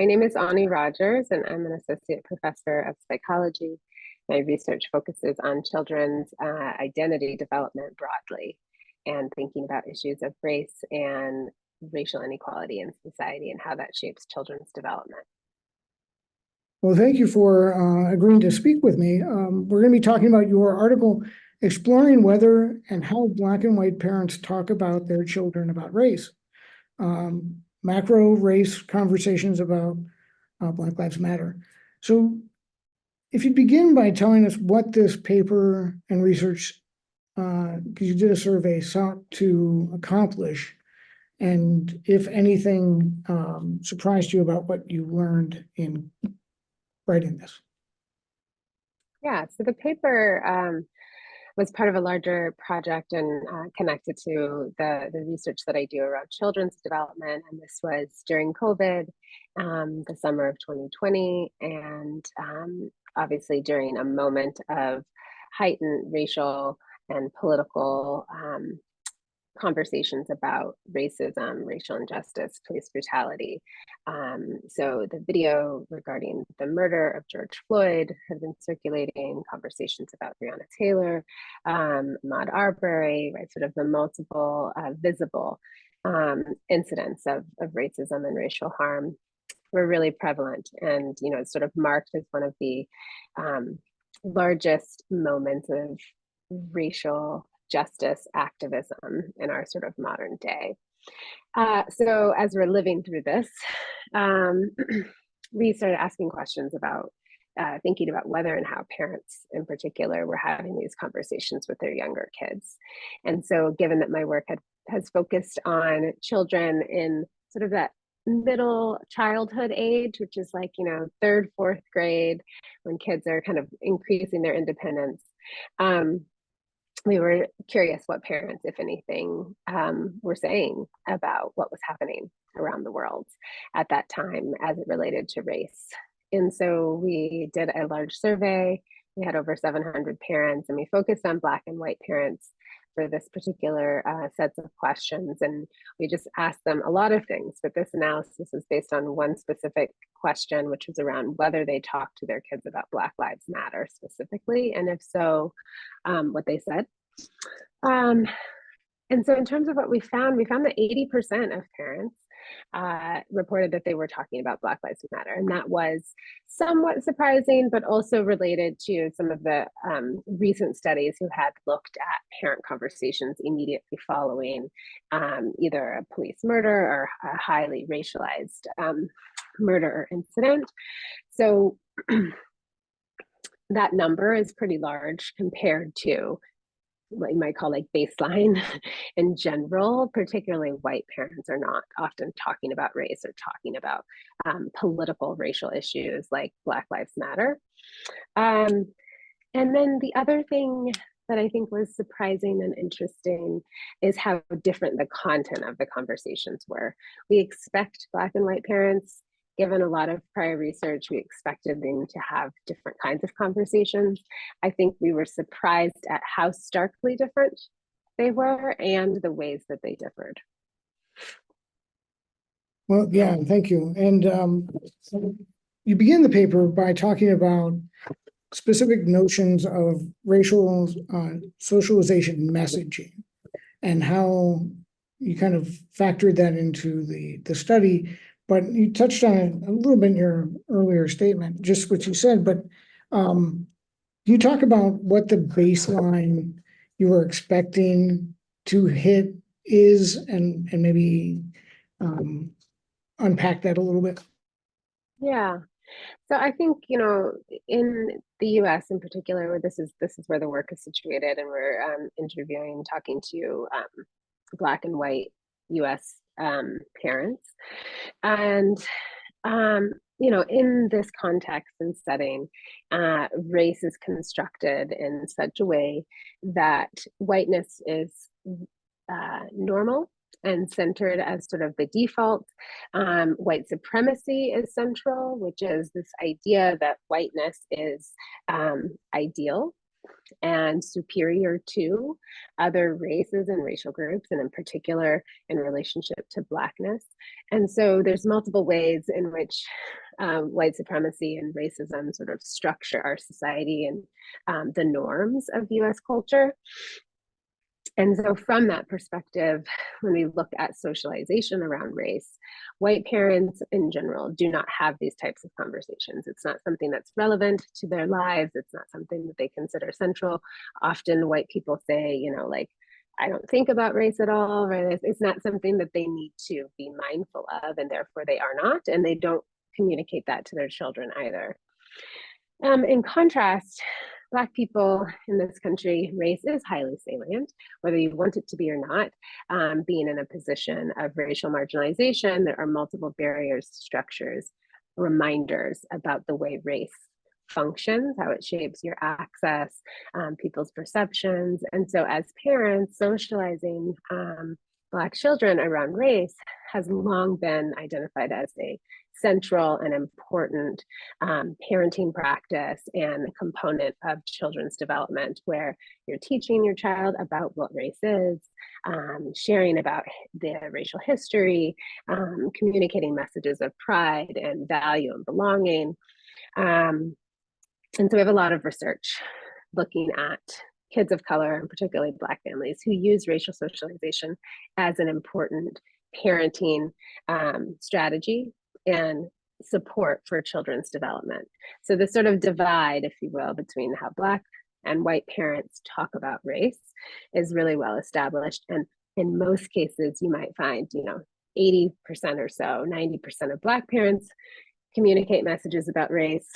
My name is Onnie Rogers, and I'm an associate professor of psychology. My research focuses on children's identity development broadly and thinking about issues of race and racial inequality in society and how that shapes children's development. Well, thank you for agreeing to speak with me. We're going to be talking about your article, Exploring Whether and How Black and White Parents Talk About Their Children About Race. Macro race conversations about Black Lives Matter. So if you begin by telling us what this paper and research, because you did a survey, sought to accomplish, and if anything surprised you about what you learned in writing this. Yeah, so the paper was part of a larger project and connected to the research that I do around children's development. And this was during COVID, the summer of 2020, and obviously during a moment of heightened racial and political conversations about racism, racial injustice, police brutality. So the video regarding the murder of George Floyd had been circulating, conversations about Breonna Taylor, Ahmaud Arbery, right, sort of the multiple visible incidents of racism and racial harm were really prevalent. And, you know, it's sort of marked as one of the largest moments of racial justice activism in our sort of modern day. So as we're living through this, we started asking questions about thinking about whether and how parents in particular were having these conversations with their younger kids. And so given that my work has focused on children in sort of that middle childhood age, which is like, you know, third, fourth grade, when kids are kind of increasing their independence, we were curious what parents, if anything, were saying about what was happening around the world at that time as it related to race. And so we did a large survey. We had over 700 parents, and we focused on Black and white parents for this particular sets of questions. And we just asked them a lot of things, but this analysis is based on one specific question, which was around whether they talk to their kids about Black Lives Matter specifically, and if so, what they said. And so in terms of what we found that 80% of parents reported that they were talking about Black Lives Matter. And that was somewhat surprising, but also related to some of the recent studies who had looked at parent conversations immediately following either a police murder or a highly racialized murder or incident. So that number is pretty large compared to what you might call like baseline in general. Particularly white parents are not often talking about race or talking about political racial issues like Black Lives Matter. And then the other thing that I think was surprising and interesting is how different the content of the conversations were. We expect Black and white parents, given a lot of prior research, we expected them to have different kinds of conversations. I think we were surprised at how starkly different they were and the ways that they differed. Well, yeah, thank you. And you begin the paper by talking about specific notions of racial socialization messaging and how you kind of factored that into the study. But you touched on it a little bit in your earlier statement, just what you said, but you talk about what the baseline you were expecting to hit is, and maybe unpack that a little bit. Yeah. So I think, you know, in the US in particular, where this is where the work is situated, and we're interviewing, talking to Black and white US parents. And, you know, in this context and setting, race is constructed in such a way that whiteness is normal and centered as sort of the default. White supremacy is central, which is this idea that whiteness is ideal and superior to other races and racial groups, and in particular in relationship to Blackness. And so there's multiple ways in which white supremacy and racism sort of structure our society and the norms of US culture. And so from that perspective, when we look at socialization around race, white parents in general do not have these types of conversations. It's not something that's relevant to their lives. It's not something that they consider central. Often white people say, you know, like, I don't think about race at all, right? It's not something that they need to be mindful of, and therefore they are not, and they don't communicate that to their children either. In contrast, Black people in this country, race is highly salient, whether you want it to be or not. Being in a position of racial marginalization, there are multiple barriers, structures, reminders about the way race functions, how it shapes your access, people's perceptions. And so as parents, socializing Black children around race has long been identified as a central and important parenting practice and a component of children's development, where you're teaching your child about what race is, sharing about the racial history, communicating messages of pride and value and belonging. And so we have a lot of research looking at kids of color, and particularly Black families, who use racial socialization as an important parenting strategy and support for children's development. So this sort of divide, if you will, between how Black and white parents talk about race is really well established. And in most cases, you might find, 80% or so, 90% of Black parents communicate messages about race,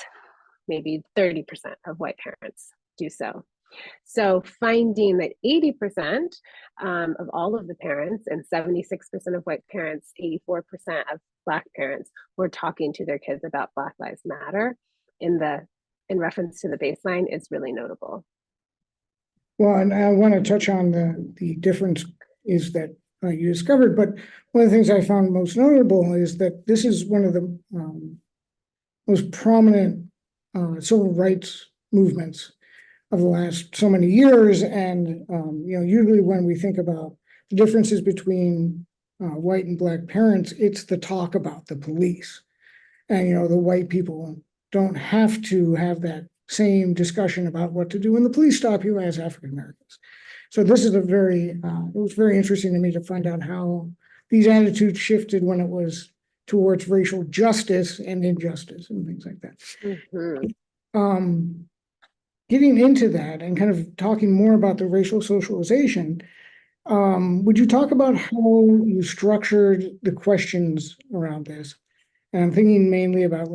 maybe 30% of white parents do so. So finding that 80% of all of the parents and 76% of white parents, 84% of Black parents were talking to their kids about Black Lives Matter in reference to the baseline is really notable. Well, and I want to touch on the difference is that you discovered, but one of the things I found most notable is that this is one of the most prominent civil rights movements of the last so many years. And, usually when we think about the differences between white and Black parents, it's the talk about the police. And, the white people don't have to have that same discussion about what to do when the police stop you as African Americans. So this is it was very interesting to me to find out how these attitudes shifted when it was towards racial justice and injustice and things like that. Mm-hmm. Getting into that and kind of talking more about the racial socialization, would you talk about how you structured the questions around this? And I'm thinking mainly about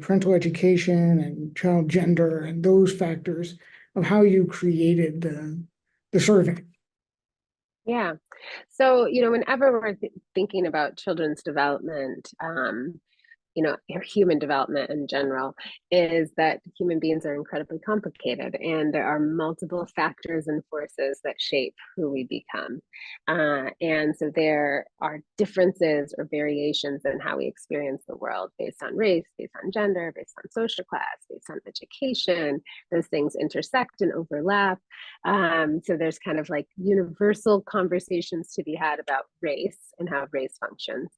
parental education and child gender and those factors of how you created the survey. Yeah. So, whenever we're thinking about children's development, human development in general, is that human beings are incredibly complicated, and there are multiple factors and forces that shape who we become. And so there are differences or variations in how we experience the world based on race, based on gender, based on social class, based on education. Those things intersect and overlap. So there's kind of like universal conversations to be had about race and how race functions.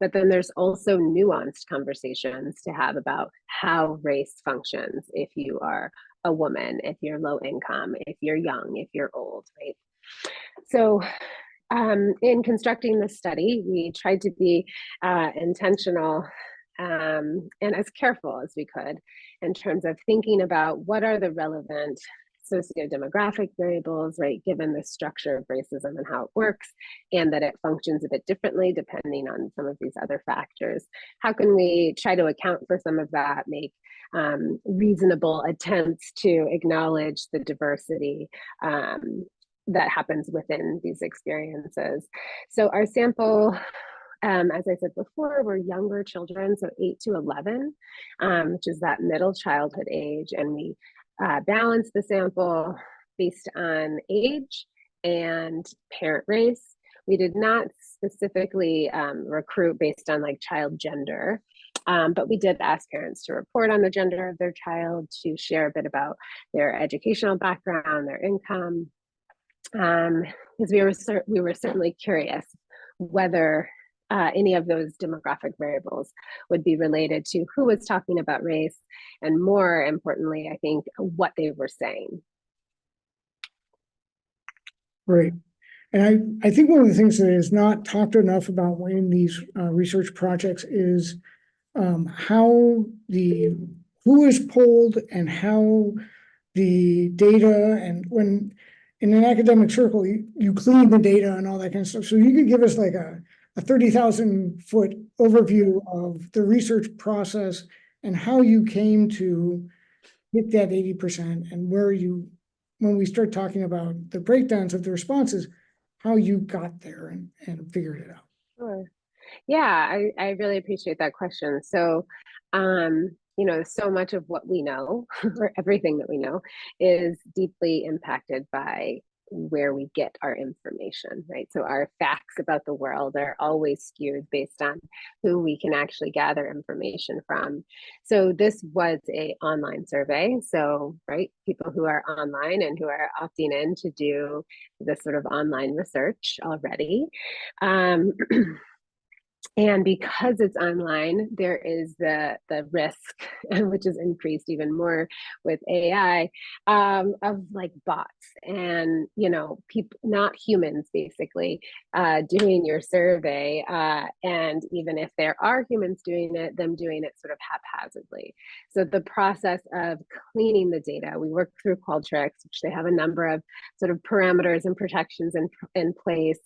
But then there's also nuanced conversations to have about how race functions if you are a woman, if you're low income, if you're young, if you're old, right? So in constructing this study, we tried to be intentional and as careful as we could in terms of thinking about what are the relevant sociodemographic variables, right, given the structure of racism and how it works, and that it functions a bit differently depending on some of these other factors. How can we try to account for some of that, make reasonable attempts to acknowledge the diversity that happens within these experiences? So our sample, as I said before, were younger children, so 8 to 11, which is that middle childhood age, and we balance the sample based on age and parent race. We did not specifically recruit based on child gender. But we did ask parents to report on the gender of their child, to share a bit about their educational background, their income, because we were certainly curious whether any of those demographic variables would be related to who was talking about race, and more importantly, I think, what they were saying. Great. And I think one of the things that is not talked enough about in these research projects is how who is polled and how the data, and when in an academic circle, you clean the data and all that kind of stuff. So you could give us like a 30,000-foot overview of the research process and how you came to hit that 80%, and where you, when we start talking about the breakdowns of the responses, how you got there and figured it out. Sure. Yeah, I really appreciate that question. So, so much of what we know, or everything that we know, is deeply impacted by where we get our information, right? So our facts about the world are always skewed based on who we can actually gather information from. So this was an online survey. So, right, people who are online and who are opting in to do this sort of online research already. And because it's online, there is the risk, which is increased even more with AI, of like bots and, people, not humans, basically, doing your survey. And even if there are humans doing it, them doing it sort of haphazardly. So the process of cleaning the data, we work through Qualtrics, which they have a number of sort of parameters and protections in place.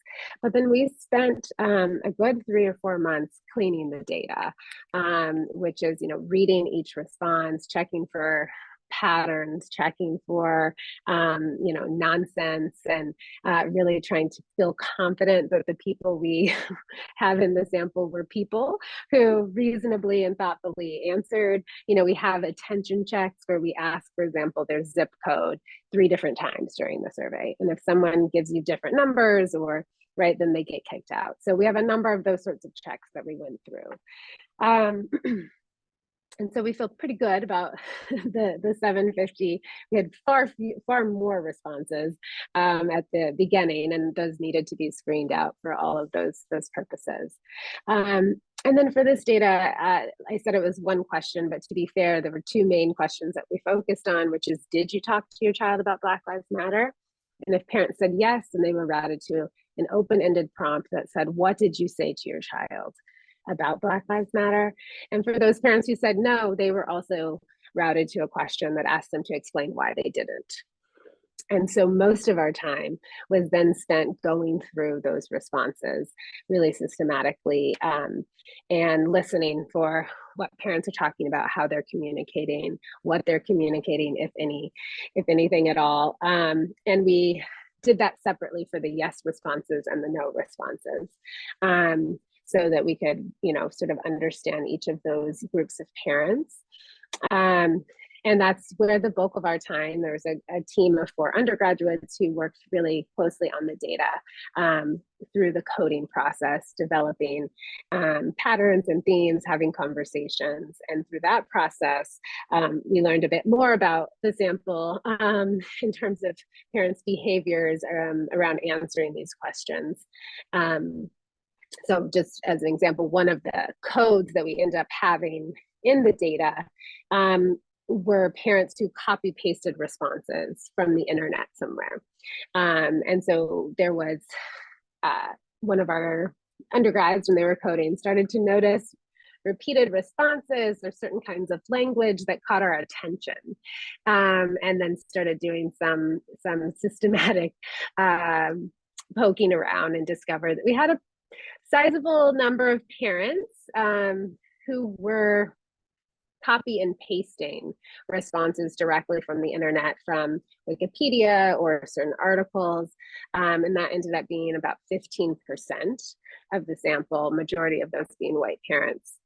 But then we spent a good 3 or 4 months cleaning the data, which is, reading each response, checking for patterns, checking for, nonsense, and really trying to feel confident that the people we have in the sample were people who reasonably and thoughtfully answered. We have attention checks where we ask, for example, their zip code 3 different times during the survey. And if someone gives you different numbers, or right, then they get kicked out. So we have a number of those sorts of checks that we went through. And so we feel pretty good about the 750. We had far more responses at the beginning, and those needed to be screened out for all of those purposes. And then for this data, I said it was one question, but to be fair, there were 2 main questions that we focused on, which is, did you talk to your child about Black Lives Matter? And if parents said yes, then they were routed to an open-ended prompt that said, what did you say to your child about Black Lives Matter? And for those parents who said no, they were also routed to a question that asked them to explain why they didn't. And so most of our time was then spent going through those responses really systematically, and listening for what parents are talking about, how they're communicating, what they're communicating, if anything at all. And we did that separately for the yes responses and the no responses, so that we could, sort of understand each of those groups of parents. And that's where the bulk of our time, there's a team of 4 undergraduates who worked really closely on the data, through the coding process, developing patterns and themes, having conversations. And through that process, we learned a bit more about the sample, in terms of parents' behaviors around answering these questions. So just as an example, one of the codes that we end up having in the data were parents who copy pasted responses from the internet somewhere. And so there was one of our undergrads, when they were coding, started to notice repeated responses or certain kinds of language that caught our attention, and then started doing some systematic poking around, and discovered that we had a sizable number of parents who were copy and pasting responses directly from the internet, from Wikipedia or certain articles. And that ended up being about 15% of the sample, majority of those being white parents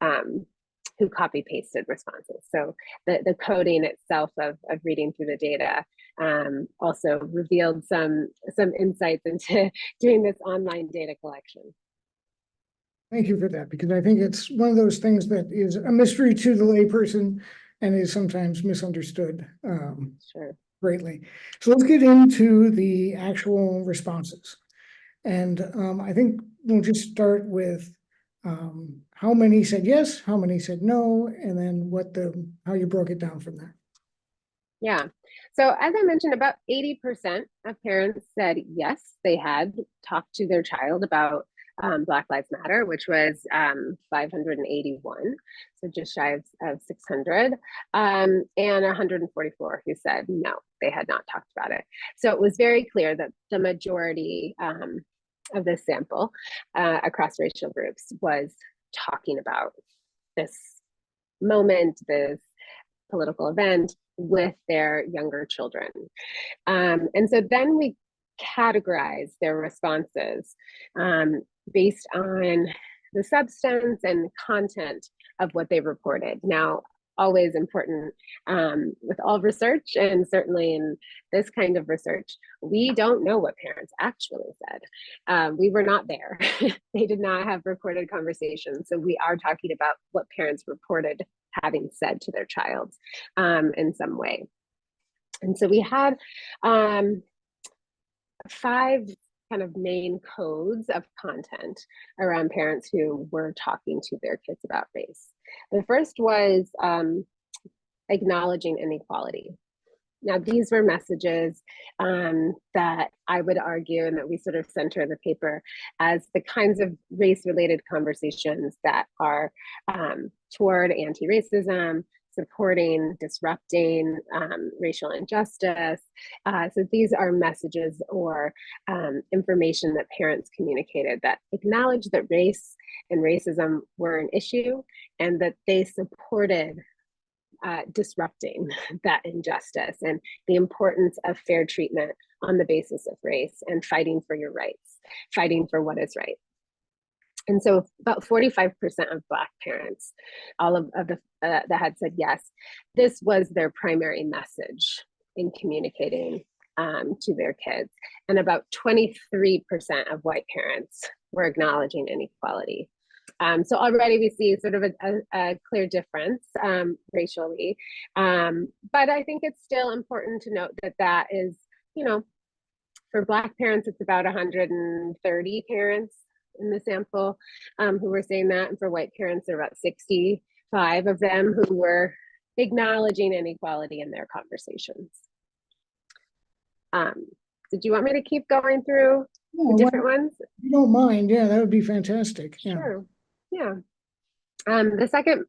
who copy pasted responses. So the coding itself of reading through the data also revealed some insights into doing this online data collection. Thank you for that, because I think it's one of those things that is a mystery to the layperson and is sometimes misunderstood Sure. greatly. So let's get into the actual responses. And I think we'll just start with how many said yes, how many said no, and then how you broke it down from there. Yeah. So as I mentioned, about 80% of parents said yes, they had talked to their child about Black Lives Matter, which was 581, so just shy of 600, and 144 who said no, they had not talked about it. So it was very clear that the majority of this sample across racial groups was talking about this moment, this political event with their younger children. And so then we categorize their responses based on the substance and content of what they reported. Now, always important with all research, and certainly in this kind of research, we don't know what parents actually said. We were not there. They did not have recorded conversations. So we are talking about what parents reported having said to their child in some way. And so we had 5 kind of main codes of content around parents who were talking to their kids about race. The first was acknowledging inequality. Now, these were messages that I would argue, and that we sort of center in the paper, as the kinds of race-related conversations that are toward anti-racism, supporting, disrupting racial injustice. So these are messages or information that parents communicated that acknowledged that race and racism were an issue, and that they supported disrupting that injustice and the importance of fair treatment on the basis of race, and fighting for your rights, fighting for what is right. And so about 45% of Black parents, all of the that had said yes, this was their primary message in communicating to their kids. And about 23% of White parents were acknowledging inequality. So already we see sort of a clear difference racially. But I think it's still important to note that that is, you know, for Black parents, it's about 130 parents in the sample who were saying that. And for white parents, there are about 65 of them who were acknowledging inequality in their conversations. Did you want me to keep going through the different ones? You don't mind, yeah, that would be fantastic. Sure, yeah. The second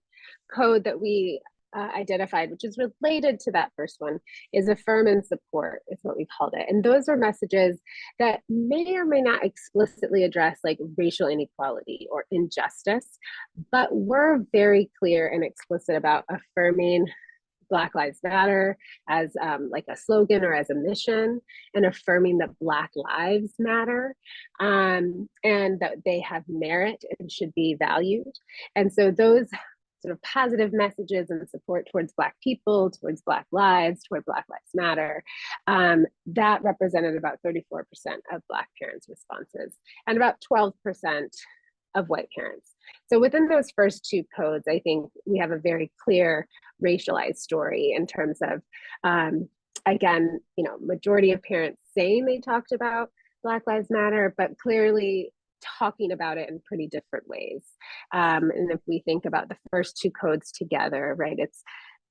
code that we identified, which is related to that first one, is affirm and support, is what we called it. And those are messages that may or may not explicitly address like racial inequality or injustice, but were very clear and explicit about affirming Black Lives Matter as like a slogan or as a mission, and affirming that Black lives matter, and that they have merit and should be valued. And so those sort of positive messages and support towards Black people, towards Black lives, toward Black Lives Matter, that represented about 34% of Black parents' responses, and about 12% of white parents. So within those first two codes, I think we have a very clear racialized story in terms of, again, you know, majority of parents saying they talked about Black Lives Matter, but clearly talking about it in pretty different ways. And if we think about the first two codes together, right, it's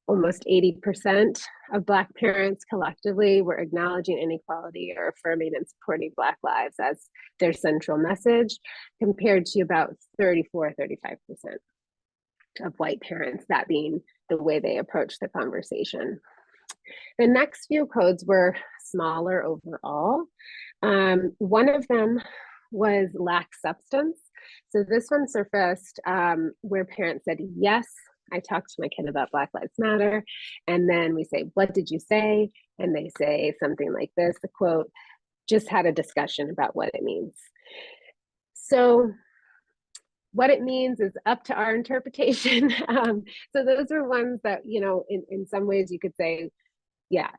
almost 80% of Black parents collectively were acknowledging inequality or affirming and supporting Black lives as their central message, compared to about 34, 35% of white parents, that being the way they approach the conversation. The next few codes were smaller overall. One of them was lack substance. So this one surfaced where parents said, yes, I talked to my kid about Black Lives Matter. And then we say, what did you say? And they say something like this, the quote, just had a discussion about what it means. So what it means is up to our interpretation. So those are ones that, you know, in some ways you could say, yeah,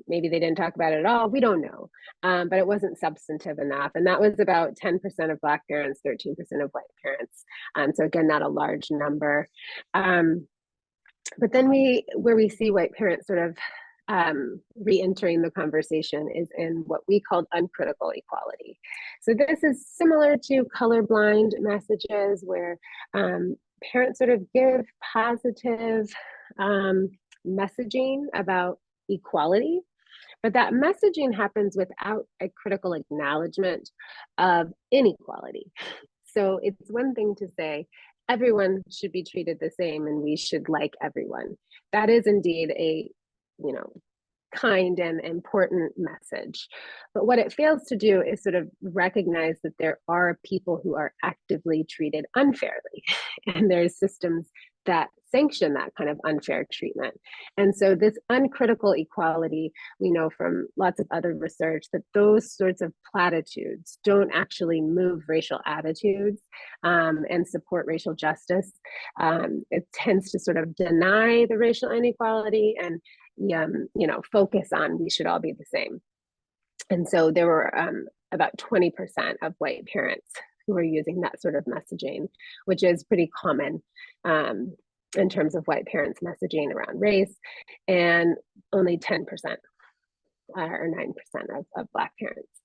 maybe they didn't talk about it at all. We don't know. But it wasn't substantive enough. And that was about 10% of Black parents, 13% of white parents. So again, not a large number. But then where we see white parents sort of re-entering the conversation is in what we called uncritical equality. So this is similar to colorblind messages where parents sort of give positive messaging about equality, but that messaging happens without a critical acknowledgement of inequality. So it's one thing to say, everyone should be treated the same and we should like everyone. That is indeed a, kind and important message. But what it fails to do is sort of recognize that there are people who are actively treated unfairly. And there's systems that sanction that kind of unfair treatment. And so this uncritical equality, we know from lots of other research that those sorts of platitudes don't actually move racial attitudes and support racial justice. It tends to sort of deny the racial inequality and focus on we should all be the same. And so there were about 20% of white parents who were using that sort of messaging, which is pretty common in terms of white parents messaging around race, and only 10% or 9% of Black parents.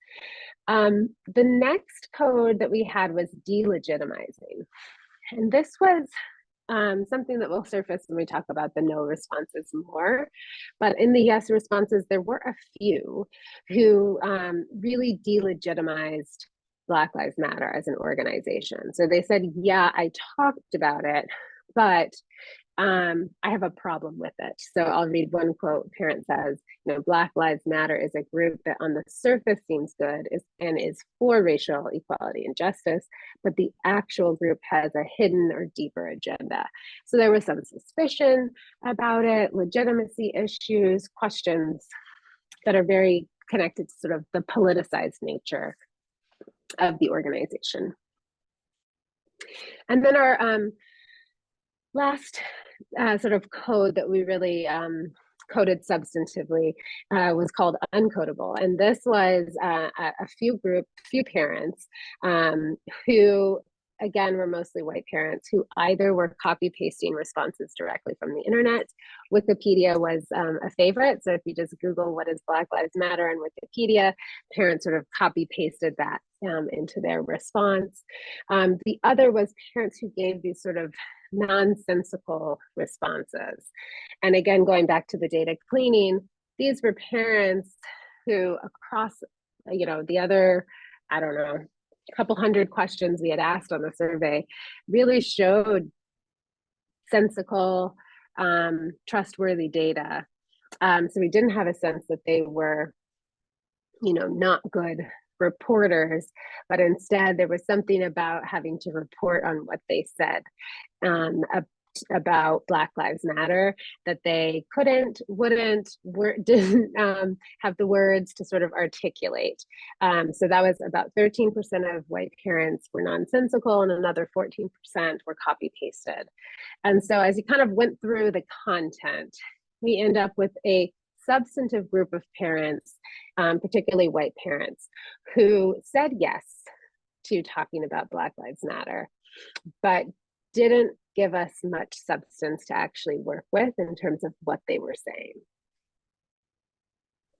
The next code that we had was delegitimizing. And this was something that will surface when we talk about the no responses more. But in the yes responses, there were a few who really delegitimized Black Lives Matter as an organization. So they said, yeah, I talked about it, but I have a problem with it. So I'll read one quote. Parent says, Black Lives Matter is a group that on the surface seems good and is for racial equality and justice, but the actual group has a hidden or deeper agenda. So there was some suspicion about it, legitimacy issues, questions that are very connected to sort of the politicized nature of the organization. And then our last sort of code that we really coded substantively was called uncodable. And this was a few parents who, again, were mostly white parents who either were copy pasting responses directly from the internet. Wikipedia was a favorite. So if you just Google what is Black Lives Matter in Wikipedia, parents sort of copy pasted that into their response. The other was parents who gave these sort of nonsensical responses. And again, going back to the data cleaning, these were parents who across, the other, I don't know, a couple hundred questions we had asked on the survey really showed sensical, trustworthy data. So we didn't have a sense that they were, not good reporters, but instead there was something about having to report on what they said about Black Lives Matter that they didn't have the words to sort of articulate. So that was about 13% of white parents were nonsensical and another 14% were copy pasted. And so as you kind of went through the content, we end up with a substantive group of parents, particularly white parents, who said yes to talking about Black Lives Matter, but didn't give us much substance to actually work with in terms of what they were saying.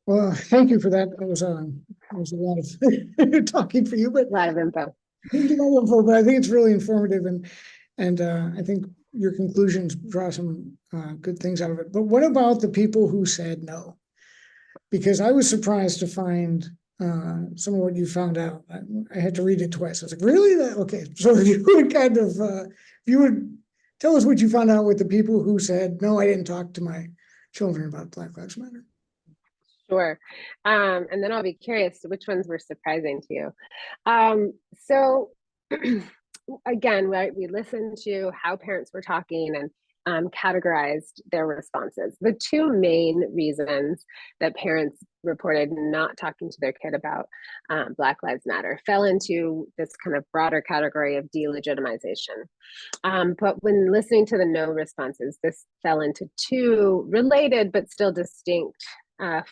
Well, thank you for that. It was a lot of talking for you, but a lot of info. But I think it's really informative, and I think your conclusions draw some good things out of it. But what about the people who said no? Because I was surprised to find some of what you found out. I had to read it twice. I was like, really? Okay. So if you would you would tell us what you found out with the people who said, no, I didn't talk to my children about Black Lives Matter. Sure. And then I'll be curious which ones were surprising to you. So again, we listened to how parents were talking and categorized their responses. The two main reasons that parents reported not talking to their kid about Black Lives Matter fell into this kind of broader category of delegitimization. But when listening to the no responses, this fell into two related but still distinct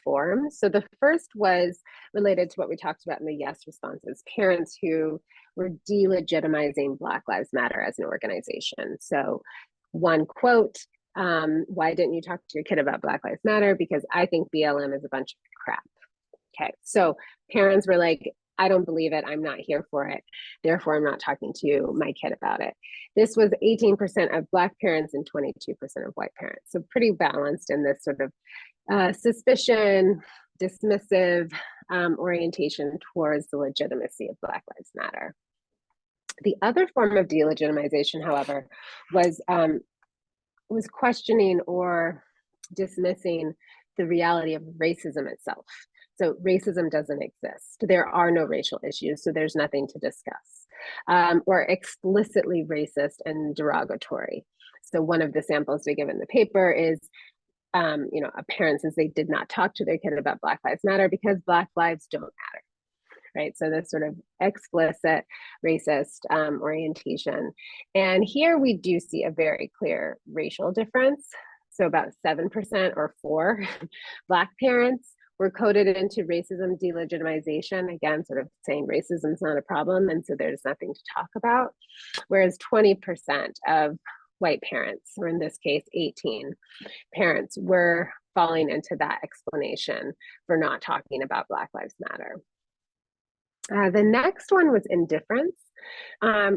forms. So the first was related to what we talked about in the yes responses, parents who were delegitimizing Black Lives Matter as an organization. So one quote, why didn't you talk to your kid about Black Lives Matter? Because I think BLM is a bunch of crap. Okay, so parents were like, I don't believe it. I'm not here for it. Therefore, I'm not talking to my kid about it. This was 18% of Black parents and 22% of white parents. So pretty balanced in this sort of suspicion, dismissive orientation towards the legitimacy of Black Lives Matter. The other form of delegitimization, however, was questioning or dismissing the reality of racism itself. So racism doesn't exist. There are no racial issues, so there's nothing to discuss. Or explicitly racist and derogatory. So one of the samples we give in the paper is, a parent says they did not talk to their kid about Black Lives Matter because Black lives don't matter. Right, so this sort of explicit racist orientation. And here we do see a very clear racial difference. So about 7% or 4 Black parents were coded into racism delegitimization, again, sort of saying racism is not a problem, and so there's nothing to talk about. Whereas 20% of white parents, or in this case, 18 parents, were falling into that explanation for not talking about Black Lives Matter. The next one was indifference,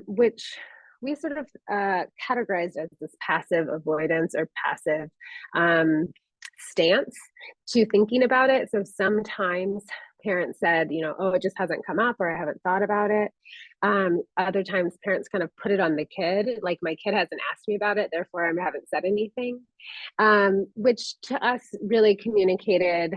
which we sort of categorized as this passive avoidance or passive stance to thinking about it. So sometimes parents said, oh, it just hasn't come up, or I haven't thought about it. Other times parents kind of put it on the kid, like my kid hasn't asked me about it, therefore I haven't said anything, which to us really communicated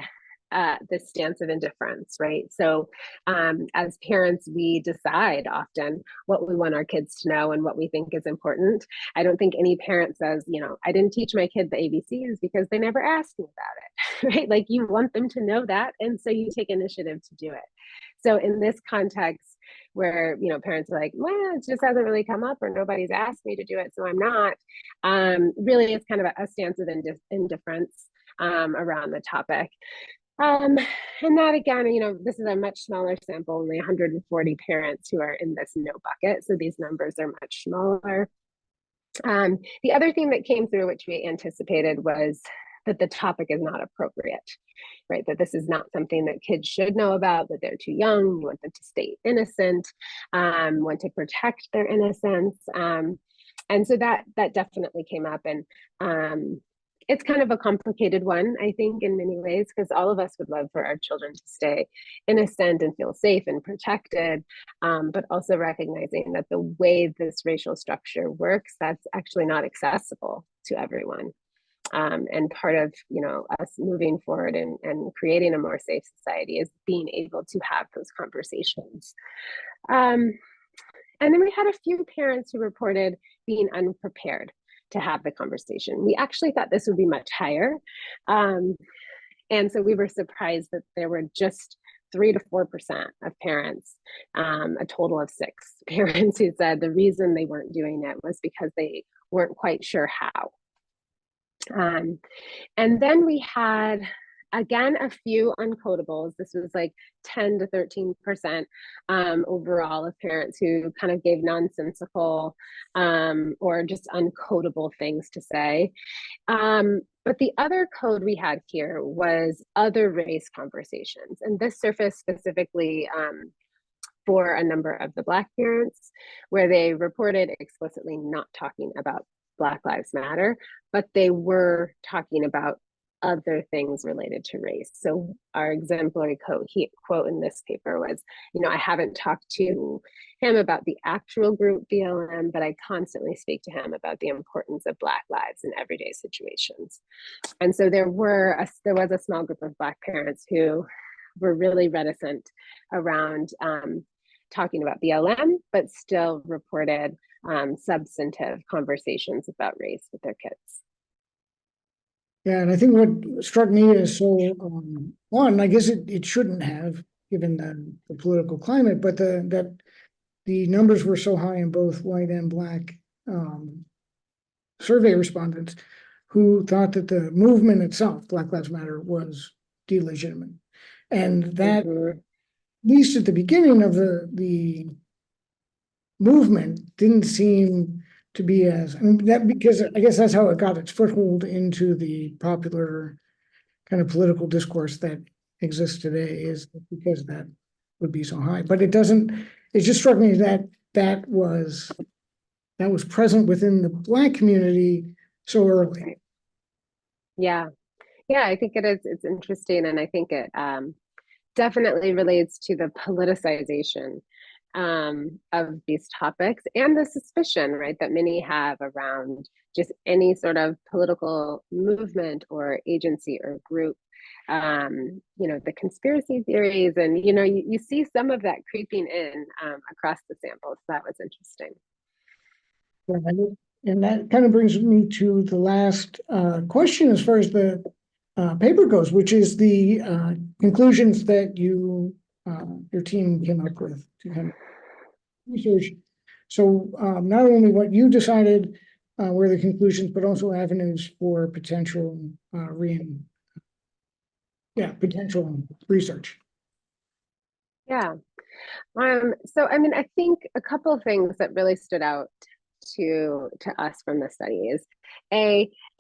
this stance of indifference, right? So as parents, we decide often what we want our kids to know and what we think is important. I don't think any parent says, I didn't teach my kid the ABCs because they never asked me about it, right? Like you want them to know that, and so you take initiative to do it. So in this context where, parents are like, well, it just hasn't really come up, or nobody's asked me to do it, so I'm not, really it's kind of a stance of indifference around the topic. And that again, this is a much smaller sample, only 140 parents who are in this no bucket. So these numbers are much smaller. The other thing that came through, which we anticipated, was that the topic is not appropriate, right? That this is not something that kids should know about, that they're too young, you want them to stay innocent, want to protect their innocence. And so that definitely came up. And it's kind of a complicated one, I think, in many ways, because all of us would love for our children to stay innocent and feel safe and protected, but also recognizing that the way this racial structure works, that's actually not accessible to everyone. And part of us moving forward and creating a more safe society is being able to have those conversations. And then we had a few parents who reported being unprepared to have the conversation. We actually thought this would be much higher. And so we were surprised that there were just 3 to 4% of parents, a total of 6 parents, who said the reason they weren't doing it was because they weren't quite sure how. And then we had, again, a few uncodables. This was like 10 to 13% overall of parents who kind of gave nonsensical or just uncodable things to say. But the other code we had here was other race conversations. And this surfaced specifically for a number of the Black parents, where they reported explicitly not talking about Black Lives Matter, but they were talking about other things related to race. So our exemplary quote in this paper was, I haven't talked to him about the actual group BLM, but I constantly speak to him about the importance of Black lives in everyday situations. And so there was a small group of Black parents who were really reticent around talking about BLM, but still reported substantive conversations about race with their kids. Yeah, and I think what struck me is one, I guess it shouldn't have, given the political climate, but that the numbers were so high in both white and Black survey respondents who thought that the movement itself, Black Lives Matter, was delegitimate. And that, Mhm. at least at the beginning of the movement, didn't seem to be as, I mean, that, because I guess that's how it got its foothold into the popular kind of political discourse that exists today, is because that would be so high. But it doesn't, it just struck me that that was present within the Black community so early. Right. Yeah. Yeah, I think it is. It's interesting. And I think it definitely relates to the politicization of these topics and the suspicion, right, that many have around just any sort of political movement or agency or group. The conspiracy theories, and you see some of that creeping in across the samples. That was interesting. Right. And that kind of brings me to the last question as far as the paper goes, which is the conclusions that your team came up with to kind of research. So not only what you decided were the conclusions, but also avenues for potential potential research. Yeah. So I mean, I think a couple of things that really stood out to us from the study is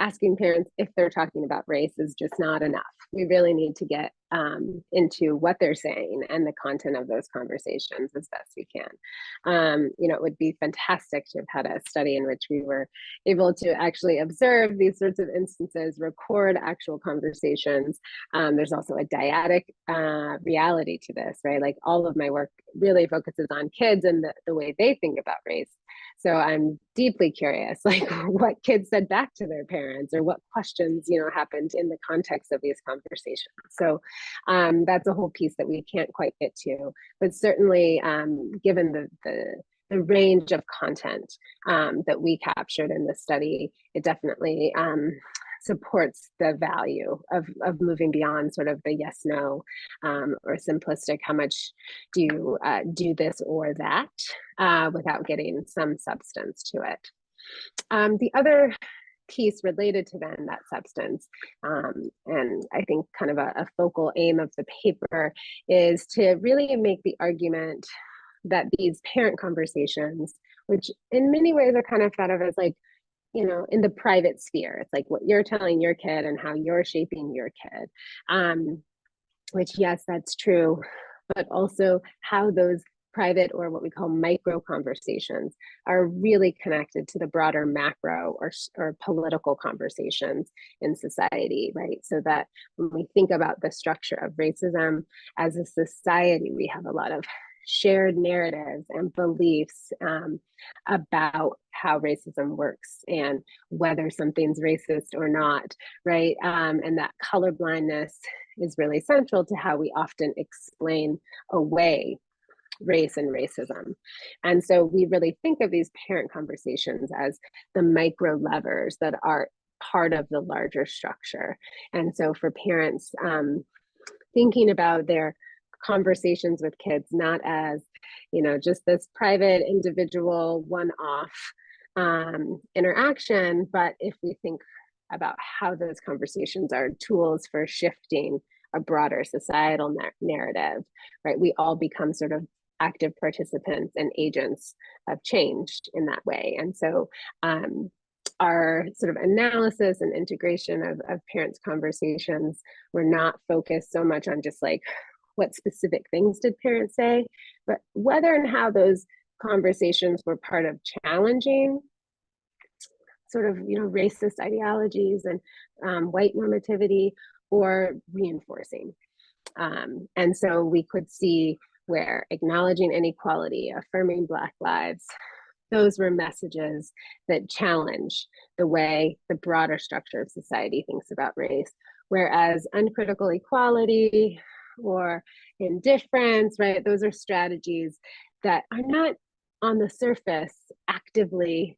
asking parents if they're talking about race is just not enough. We really need to get into what they're saying and the content of those conversations as best we can. It would be fantastic to have had a study in which we were able to actually observe these sorts of instances, record actual conversations. There's also a dyadic reality to this, right? Like all of my work really focuses on kids and the way they think about race. So I'm deeply curious, like what kids said back to their parents, or what questions, happened in the context of these conversations. So that's a whole piece that we can't quite get to, but certainly given the range of content that we captured in the study, it definitely supports the value of moving beyond sort of the yes, no, or simplistic, how much do you do this or that, without getting some substance to it. The other piece related to then that substance, and I think kind of a focal aim of the paper, is to really make the argument that these parent conversations, which in many ways are kind of thought of as like, in the private sphere, it's like what you're telling your kid and how you're shaping your kid, which, yes, that's true, but also how those private, or what we call micro conversations, are really connected to the broader macro or political conversations in society, right? So that when we think about the structure of racism as a society, we have a lot of shared narratives and beliefs about how racism works and whether something's racist or not, right? And that colorblindness is really central to how we often explain away race and racism. And so we really think of these parent conversations as the micro levers that are part of the larger structure. And so for parents, thinking about their conversations with kids not as, just this private, individual, one-off interaction, but if we think about how those conversations are tools for shifting a broader societal narrative, right? We all become sort of active participants and agents of change in that way. And so our sort of analysis and integration of parents' conversations were not focused so much on just like what specific things did parents say, but whether and how those conversations were part of challenging sort of racist ideologies and white normativity, or reinforcing. And so we could see where acknowledging inequality, affirming Black lives, those were messages that challenge the way the broader structure of society thinks about race. Whereas uncritical equality or indifference, right, those are strategies that are not on the surface actively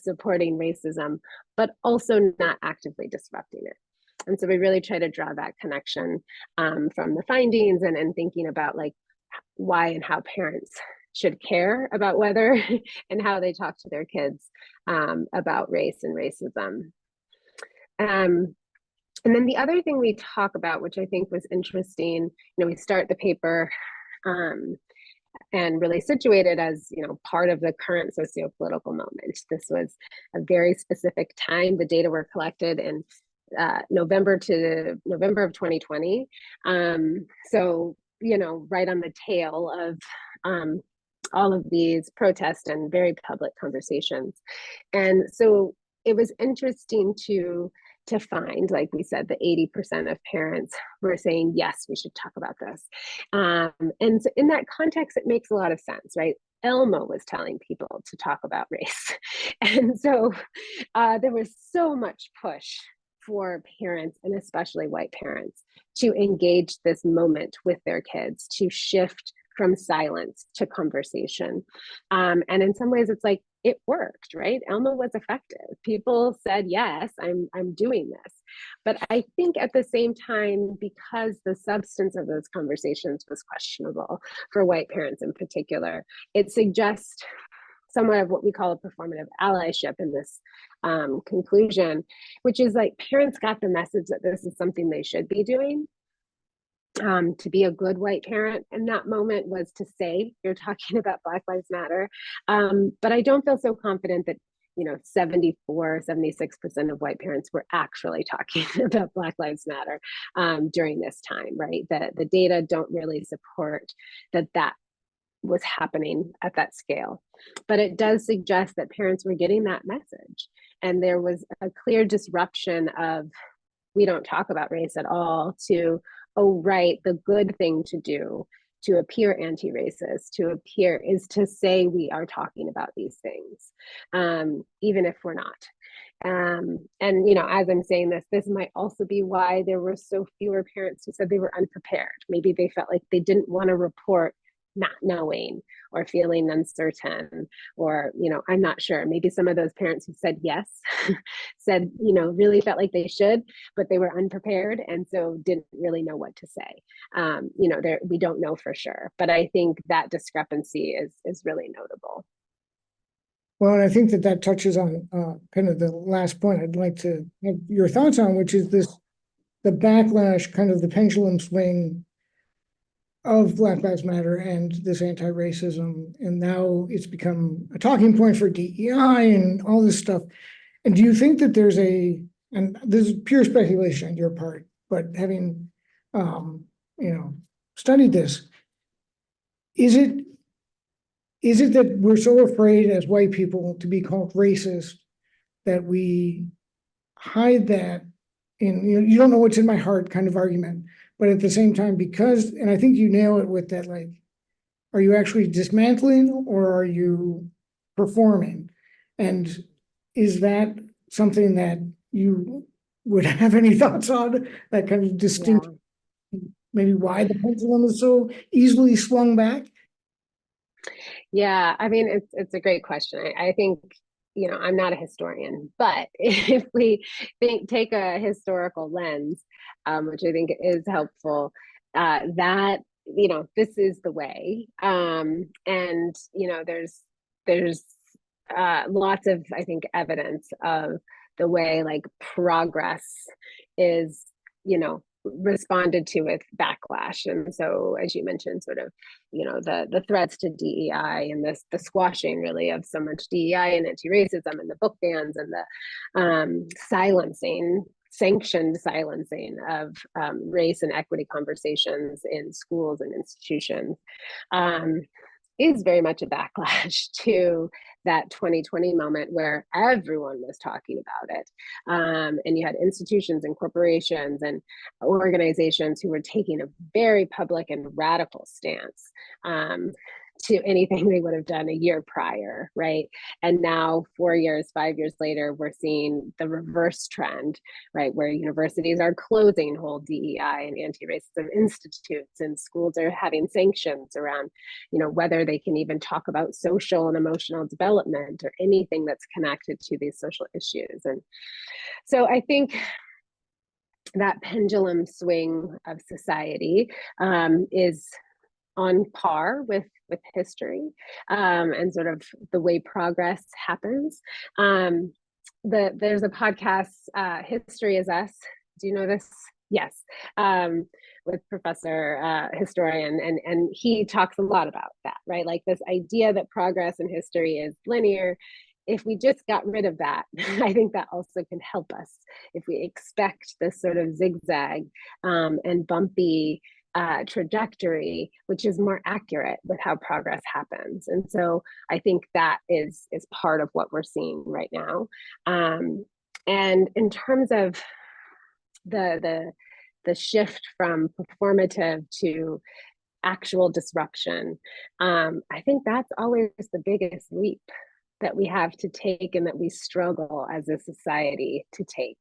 supporting racism, but also not actively disrupting it. And so we really try to draw that connection from the findings, and thinking about like why and how parents should care about whether and how they talk to their kids about race and racism. And then the other thing we talk about, which I think was interesting, we start the paper and really situated as, part of the current socio-political moment. This was a very specific time. The data were collected in November of 2020. So, right on the tail of all of these protests and very public conversations. And so it was interesting to find, like we said, that 80% of parents were saying, yes, we should talk about this. And so in that context, it makes a lot of sense, right? Elmo was telling people to talk about race. And so there was so much push for parents, and especially white parents, to engage this moment with their kids, to shift from silence to conversation. And in some ways, it's like, it worked, right? Elmo was effective. People said, yes, I'm doing this. But I think at the same time, because the substance of those conversations was questionable for white parents in particular, it suggests somewhat of what we call a performative allyship in this conclusion, which is like parents got the message that this is something they should be doing. To be a good white parent in that moment was to say, you're talking about Black Lives Matter. But I don't feel so confident that 76% of white parents were actually talking about Black Lives Matter during this time, right? The data don't really support that was happening at that scale. But it does suggest that parents were getting that message. And there was a clear disruption of, we don't talk about race at all, to, oh, right, the good thing to do to appear anti-racist, is to say we are talking about these things, even if we're not. And, as I'm saying this might also be why there were so fewer parents who said they were unprepared. Maybe they felt like they didn't want to report not knowing or feeling uncertain, or, I'm not sure. Maybe some of those parents who said yes, said, really felt like they should, but they were unprepared. And so didn't really know what to say. We don't know for sure, but I think that discrepancy is really notable. Well, and I think that touches on kind of the last point I'd like to have your thoughts on, which is the backlash, kind of the pendulum swing of Black Lives Matter and this anti-racism. And now it's become a talking point for DEI and all this stuff. And do you think that there's and this is pure speculation on your part, but having, studied this, is it that we're so afraid as white people to be called racist that we hide that in, you don't know what's in my heart kind of argument, but at the same time, and I think you nail it with that, like, are you actually dismantling or are you performing? And is that something that you would have any thoughts on, that kind of distinct, maybe why the pendulum is so easily swung back? Yeah, I mean, it's a great question. I think, I'm not a historian, but if we take a historical lens, which I think is helpful, that, this is the way. And, there's lots of, I think, evidence of the way, like, progress is, responded to with backlash. And so, as you mentioned, sort of, the threats to DEI and the squashing really of so much DEI and anti-racism and the book bans and the sanctioned silencing of race and equity conversations in schools and institutions is very much a backlash to that 2020 moment where everyone was talking about it. And you had institutions and corporations and organizations who were taking a very public and radical stance to anything they would have done a year prior, right? And now 4 years, 5 years later, we're seeing the reverse trend, right? Where universities are closing whole DEI and anti-racism institutes, and schools are having sanctions around, whether they can even talk about social and emotional development or anything that's connected to these social issues. And so I think that pendulum swing of society is on par with history and sort of the way progress happens. There's a podcast, History is Us. Do you know this? Yes, with professor historian, and he talks a lot about that, right? Like this idea that progress in history is linear. If we just got rid of that, I think that also can help us. If we expect this sort of zigzag and bumpy trajectory, which is more accurate with how progress happens. And so I think that is part of what we're seeing right now. And in terms of the shift from performative to actual disruption, I think that's always the biggest leap that we have to take and that we struggle as a society to take,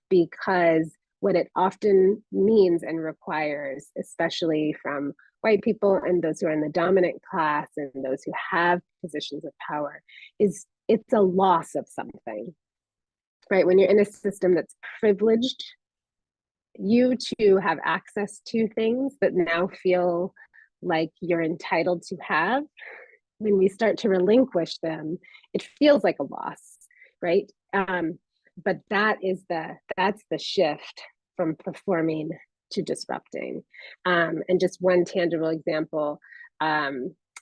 because what it often means and requires, especially from white people and those who are in the dominant class and those who have positions of power, is it's a loss of something, right? When you're in a system that's privileged you to have access to things that now feel like you're entitled to have, when we start to relinquish them, it feels like a loss, right? But that's the shift from performing to disrupting. And just one tangible example,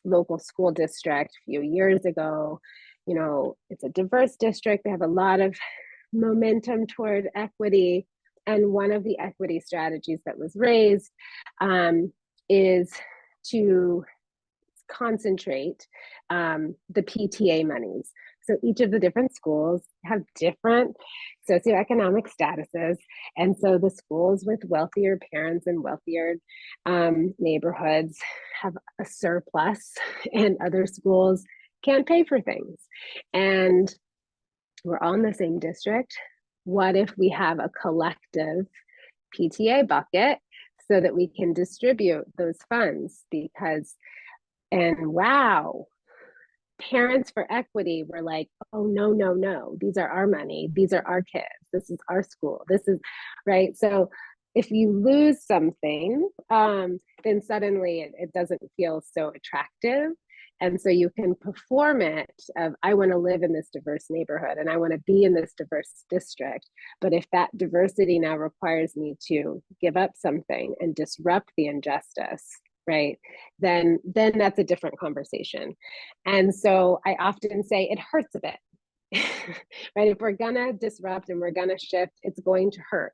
local school district a few years ago, it's a diverse district. They have a lot of momentum toward equity. And one of the equity strategies that was raised is to concentrate the PTA monies. So each of the different schools have different socioeconomic statuses. And so the schools with wealthier parents and wealthier neighborhoods have a surplus, and other schools can't pay for things. And we're all in the same district. What if we have a collective PTA bucket so that we can distribute those funds? And wow, parents for equity were like, oh, no, these are our money. These are our kids. This is our school. This is right. So if you lose something, then suddenly it doesn't feel so attractive. And so you can perform it of, I want to live in this diverse neighborhood and I want to be in this diverse district. But if that diversity now requires me to give up something and disrupt the injustice, right, then that's a different conversation. And so I often say it hurts a bit. Right? If we're gonna disrupt and we're gonna shift, it's going to hurt.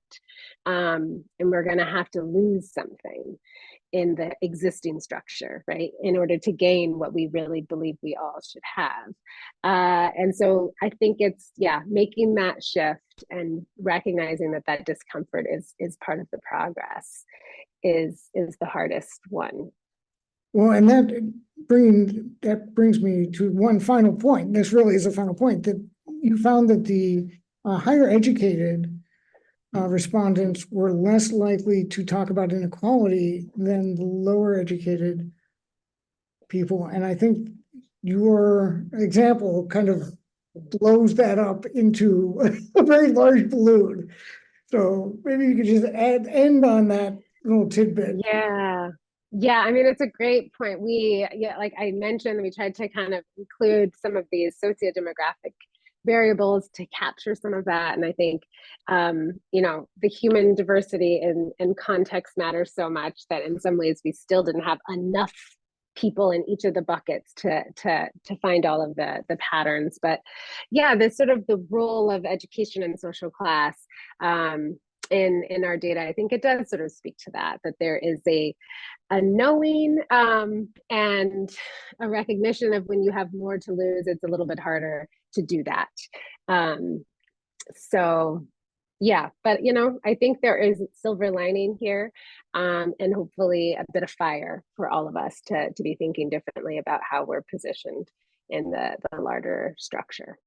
And we're gonna have to lose something in the existing structure, right, in order to gain what we really believe we all should have. And so I think it's, making that shift and recognizing that discomfort is part of the progress is the hardest one. Well, and that brings me to one final point. This really is a final point, that you found that the higher educated respondents were less likely to talk about inequality than the lower educated people. And I think your example kind of blows that up into a very large balloon. So maybe you could just end on that little tidbit. Yeah, I mean, it's a great point. Like I mentioned, we tried to kind of include some of these sociodemographic variables to capture some of that. And I think, the human diversity and context matters so much that in some ways we still didn't have enough people in each of the buckets to find all of the patterns. But yeah, this sort of the role of education and social class in our data, I think it does sort of speak to that there is a knowing and a recognition of when you have more to lose, it's a little bit harder to do that. So yeah, but I think there is silver lining here, and hopefully a bit of fire for all of us to be thinking differently about how we're positioned in the larger structure.